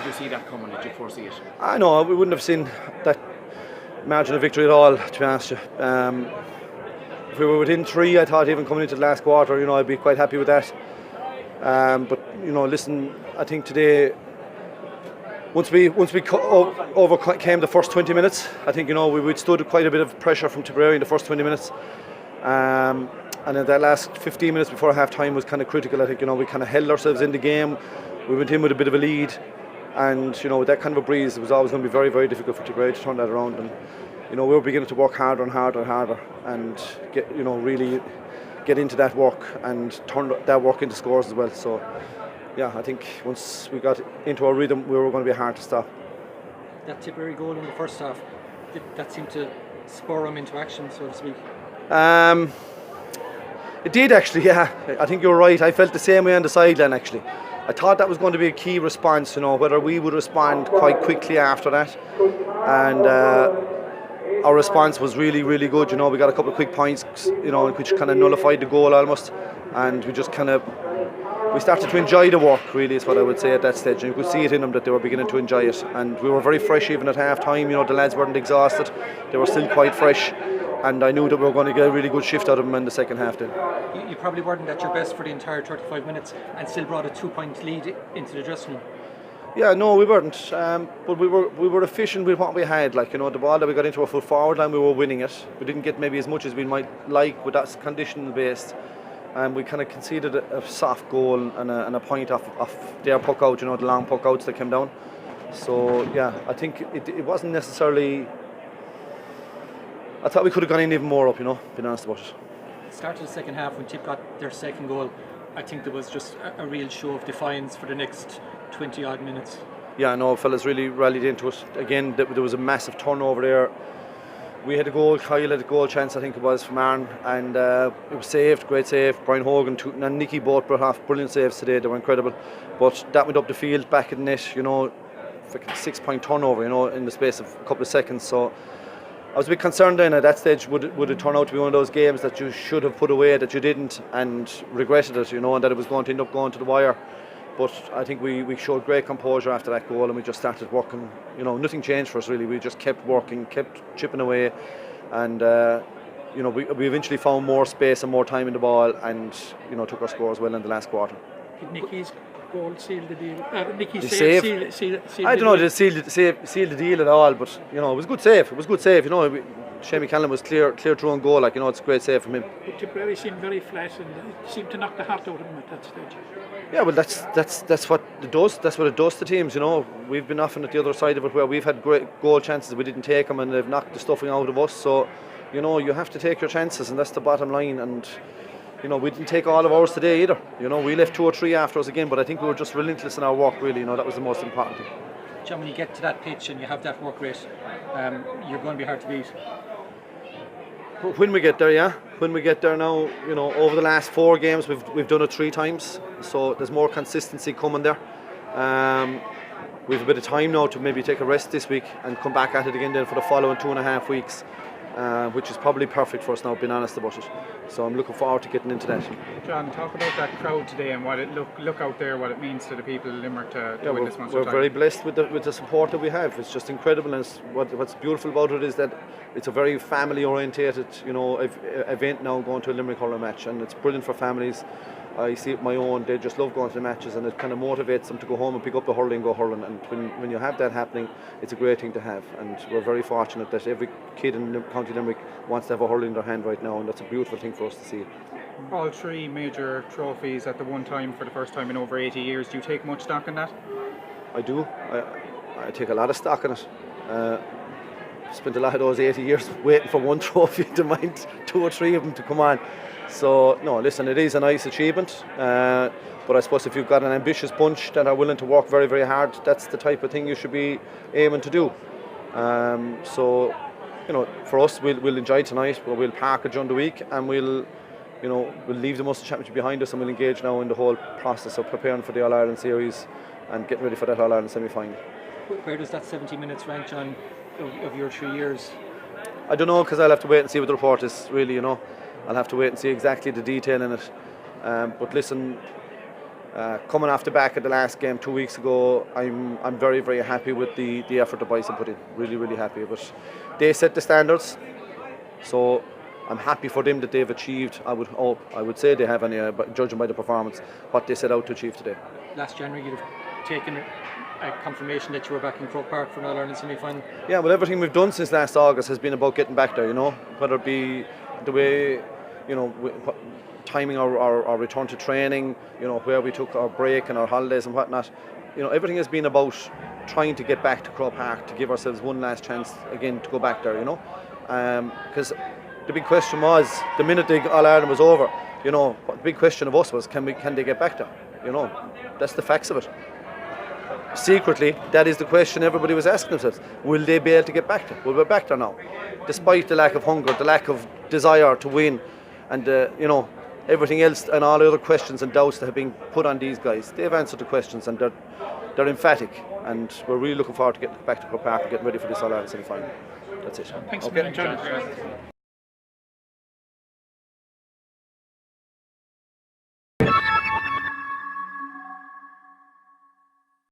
did you see that coming? Did you foresee it? I know we wouldn't have seen that margin of victory at all, to be honest with you. If we were within 3, I thought even coming into the last quarter, I'd be quite happy with that. But listen, I think today, once we overcame the first 20 minutes, I think we withstood quite a bit of pressure from Tipperary in the first 20 minutes. And then that last 15 minutes before half time was kind of critical. I think we kind of held ourselves in the game. We went in with a bit of a lead, and with that kind of a breeze, it was always going to be very, very difficult for Tipperary to turn that around. And we were beginning to work harder and harder and harder, and get really get into that work and turn that work into scores as well. So yeah, I think once we got into our rhythm, we were going to be hard to stop. That Tipperary goal in the first half, that seemed to spur them into action, so to speak. It did actually, yeah. I think you're right. I felt the same way on the sideline actually. I thought that was going to be a key response, whether we would respond quite quickly after that. And our response was really, really good. We got a couple of quick points, which kind of nullified the goal almost. And we just we started to enjoy the work, really, is what I would say at that stage. And you could see it in them that they were beginning to enjoy it. And we were very fresh even at half time. The lads weren't exhausted. They were still quite fresh. And I knew that we were going to get a really good shift out of them in the second half then. You probably weren't at your best for the entire 35 minutes and still brought a 2-point lead into the dressing room. Yeah, no, we weren't. But we were efficient with what we had. The ball that we got into our full forward line, we were winning it. We didn't get maybe as much as we might like, but that's conditional based. And we kind of conceded a soft goal and a point off their puck out, the long puck outs that came down. So yeah, I think it wasn't necessarily. I thought we could have gone in even more up, being honest about it. Start of the second half, when Tip got their second goal, I think there was just a real show of defiance for the next 20 odd minutes. Yeah, no, fellas really rallied into it. Again, there was a massive turnover there. We had a goal, Kiely had a goal chance, I think it was, from Aaron, and it was saved, great save. Brian Hogan and Nicky both brought off brilliant saves today, they were incredible. But that went up the field, back in the net, 6-point turnover, in the space of a couple of seconds. So I was a bit concerned then at that stage, would it turn out to be one of those games that you should have put away, that you didn't, and regretted it, and that it was going to end up going to the wire. But I think we showed great composure after that goal, and we just started working. Nothing changed for us really. We just kept working, kept chipping away, and we eventually found more space and more time in the ball, and took our scores well in the last quarter. Did Nicky's goal seal the deal? Nicky's save. Seal I don't know. Did it seal the deal at all? But it was a good save. It was a good save. Shane Callan was clear through on goal. It's a great save from him. But Tipperary seemed very flat and seemed to knock the heart out of him at that stage. Yeah, well, that's what it does. That's what it does to teams. We've been often at the other side of it where we've had great goal chances, we didn't take them, and they've knocked the stuffing out of us. So, you have to take your chances, and that's the bottom line. And we didn't take all of ours today either. We left 2 or 3 after us again, but I think we were just relentless in our work. Really, that was the most important thing. John, when you get to that pitch and you have that work rate, you're going to be hard to beat. When we get there, yeah. When we get there now, over the last 4 games, we've done it 3 times. So there's more consistency coming there. We've a bit of time now to maybe take a rest this week and come back at it again then for the following 2.5 weeks, which is probably perfect for us now, being honest about it. So I'm looking forward to getting into that. John, talk about that crowd today and what it look out there, what it means to the people in Limerick to win this Munster We're title. very blessed with the support that we have. It's just incredible, and what's beautiful about it is that it's a very family orientated event now, going to a Limerick hurling match, and it's brilliant for families. I see it my own, they just love going to the matches, and it kind of motivates them to go home and pick up the hurling and go hurling. And when you have that happening, it's a great thing to have, and we're very fortunate that every kid in County Limerick wants to have a hurling in their hand right now, and that's a beautiful thing for us to see. All 3 major trophies at the one time for the first time in over 80 years. Do you take much stock in that? I do. I take a lot of stock in it. Spent a lot of those 80 years waiting for one trophy to mind 2 or 3 of them to come on. So, no, listen, it is a nice achievement, but I suppose if you've got an ambitious bunch that are willing to work very, very hard, that's the type of thing you should be aiming to do. So, for us, we'll enjoy tonight, but we'll park it during the week, and we'll leave the Munster Championship behind us, and we'll engage now in the whole process of preparing for the All-Ireland series and getting ready for that All-Ireland semi-final. Where does that 70 minutes rank, John, of your 3 years? I don't know, because I'll have to wait and see what the report is, really, I'll have to wait and see exactly the detail in it. But listen, Coming off the back of the last game 2 weeks ago, I'm very, very happy with the effort the boys have put in. Really, really happy. But they set the standards, so I'm happy for them that they've achieved. I would say they have, any, but judging by the performance, what they set out to achieve today. Last January, you'd have taken a confirmation that you were back in Croke Park for an All-Ireland semi-final. Yeah, well, everything we've done since last August has been about getting back there, you know, whether it be the way, you know, timing our return to training, you know, where we took our break and our holidays and whatnot. You know, everything has been about trying to get back to Croke Park, to give ourselves one last chance again to go back there, you know. Because the big question was, the minute the All-Ireland was over, you know, the big question of us was, can they get back there? You know, that's the facts of it. Secretly, that is the question everybody was asking themselves. Will they be able to get back there? Well, we're back there now. Despite the lack of hunger, the lack of desire to win, and, you know, everything else and all the other questions and doubts that have been put on these guys, they've answered the questions and they're emphatic. And we're really looking forward to getting back to Croke Park and getting ready for this All-Ireland semi-final. That's it. Thanks a million, John.